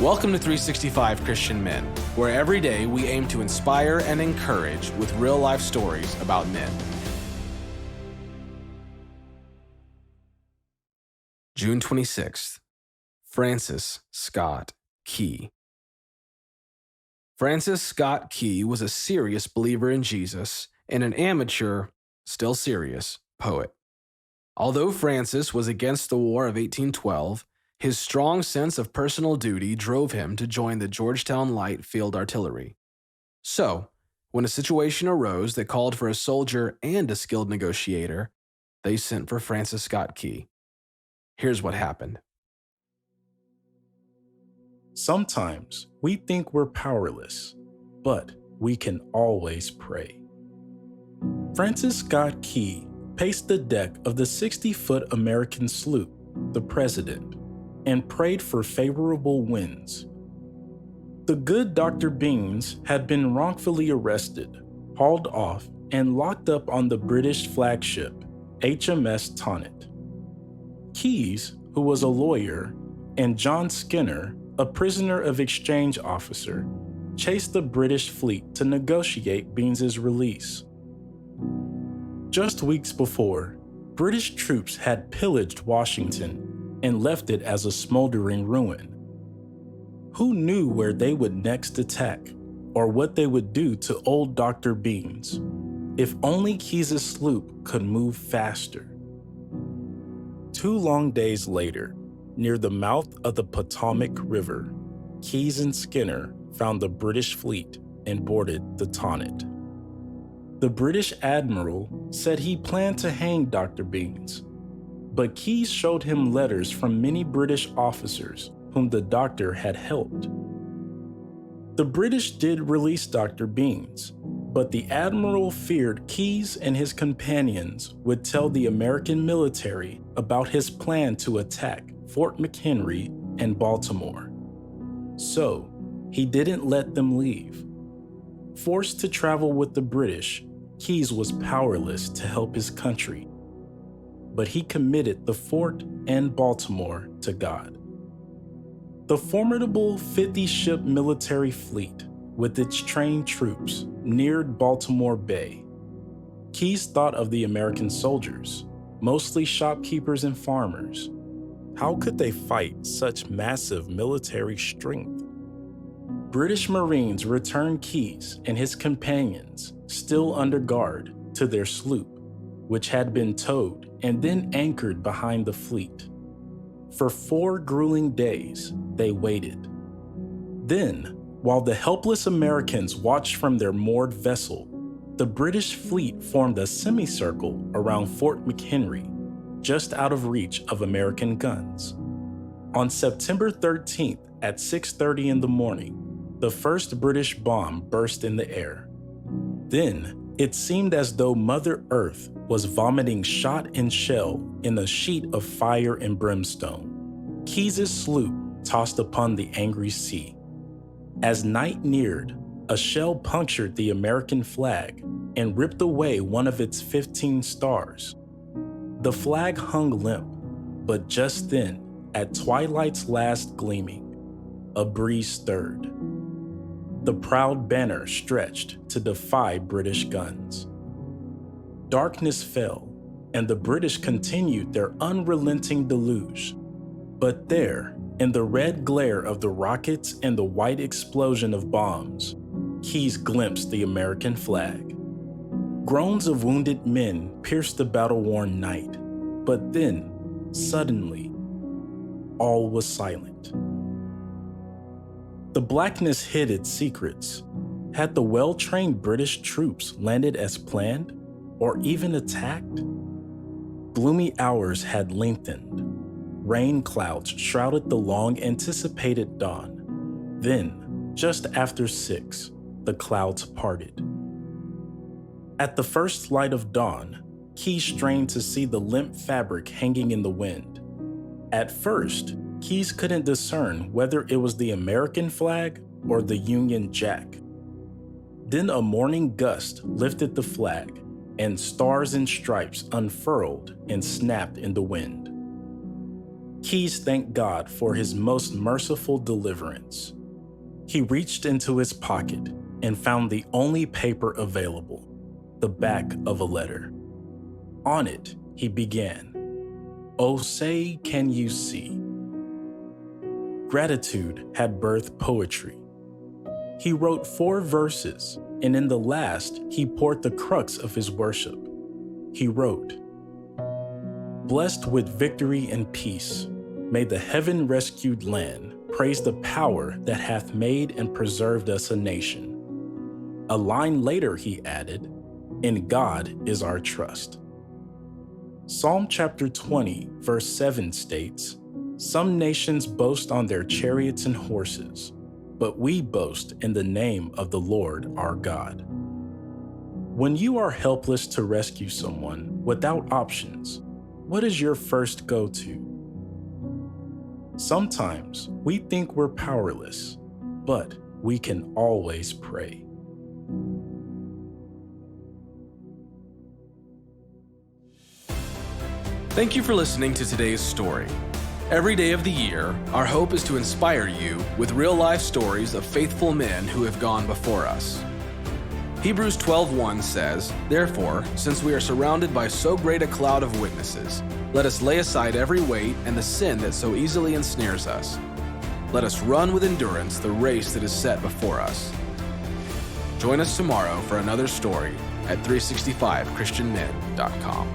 Welcome to 365 Christian Men, where every day we aim to inspire and encourage with real-life stories about men. June 26th, Francis Scott Key. Francis Scott Key was a serious believer in Jesus and an amateur, still serious, poet. Although Francis was against the War of 1812, his strong sense of personal duty drove him to join the Georgetown Light Field Artillery. So, when a situation arose that called for a soldier and a skilled negotiator, they sent for Francis Scott Key. Here's what happened. Sometimes we think we're powerless, but we can always pray. Francis Scott Key paced the deck of the 60-foot American sloop, the President, and prayed for favorable winds. The good Dr. Beans had been wrongfully arrested, hauled off, and locked up on the British flagship, HMS Tonnant. Keyes, who was a lawyer, and John Skinner, a prisoner of exchange officer, chased the British fleet to negotiate Beans's release. Just weeks before, British troops had pillaged Washington and left it as a smoldering ruin. Who knew where they would next attack, or what they would do to old Dr. Beans? If only Keyes' sloop could move faster. 2 long days later, near the mouth of the Potomac River, Keyes and Skinner found the British fleet and boarded the Tonnant. The British admiral said he planned to hang Dr. Beans, but Keyes showed him letters from many British officers whom the doctor had helped. The British did release Dr. Beans, but the admiral feared Keyes and his companions would tell the American military about his plan to attack Fort McHenry and Baltimore. So, he didn't let them leave. Forced to travel with the British, Keyes was powerless to help his country, but he committed the fort and Baltimore to God. The formidable 50-ship military fleet, with its trained troops, neared Baltimore Bay. Keyes thought of the American soldiers, mostly shopkeepers and farmers. How could they fight such massive military strength? British Marines returned Keyes and his companions, still under guard, to their sloop, which had been towed and then anchored behind the fleet. For 4 grueling days, they waited. Then, while the helpless Americans watched from their moored vessel, the British fleet formed a semicircle around Fort McHenry, just out of reach of American guns. On September 13th at 6:30 in the morning, the first British bomb burst in the air. Then, it seemed as though Mother Earth was vomiting shot and shell in a sheet of fire and brimstone. Keyes' sloop tossed upon the angry sea. As night neared, a shell punctured the American flag and ripped away one of its 15 stars. The flag hung limp, but just then, at twilight's last gleaming, a breeze stirred. The proud banner stretched to defy British guns. Darkness fell, and the British continued their unrelenting deluge. But there, in the red glare of the rockets and the white explosion of bombs, Keyes glimpsed the American flag. Groans of wounded men pierced the battle-worn night, but then, suddenly, all was silent. The blackness hid its secrets. Had the well-trained British troops landed as planned, or even attacked? Gloomy hours had lengthened. Rain clouds shrouded the long-anticipated dawn. Then, just after 6, the clouds parted. At the first light of dawn, Keyes strained to see the limp fabric hanging in the wind. At first, Keyes couldn't discern whether it was the American flag or the Union Jack. Then a morning gust lifted the flag, and stars and stripes unfurled and snapped in the wind. Keyes thanked God for his most merciful deliverance. He reached into his pocket and found the only paper available, the back of a letter. On it, he began, "Oh, say, can you see?" Gratitude had birthed poetry. He wrote 4 verses, and in the last, he poured the crux of his worship. He wrote, "Blessed with victory and peace, may the heaven-rescued land praise the power that hath made and preserved us a nation." A line later he added, "In God is our trust." Psalm chapter 20, verse 7 states, "Some nations boast on their chariots and horses, but we boast in the name of the Lord our God." When you are helpless to rescue someone without options, what is your first go-to? Sometimes we think we're powerless, but we can always pray. Thank you for listening to today's story. Every day of the year, our hope is to inspire you with real-life stories of faithful men who have gone before us. Hebrews 12:1 says, "Therefore, since we are surrounded by so great a cloud of witnesses, let us lay aside every weight and the sin that so easily ensnares us. Let us run with endurance the race that is set before us." Join us tomorrow for another story at 365christianmen.com.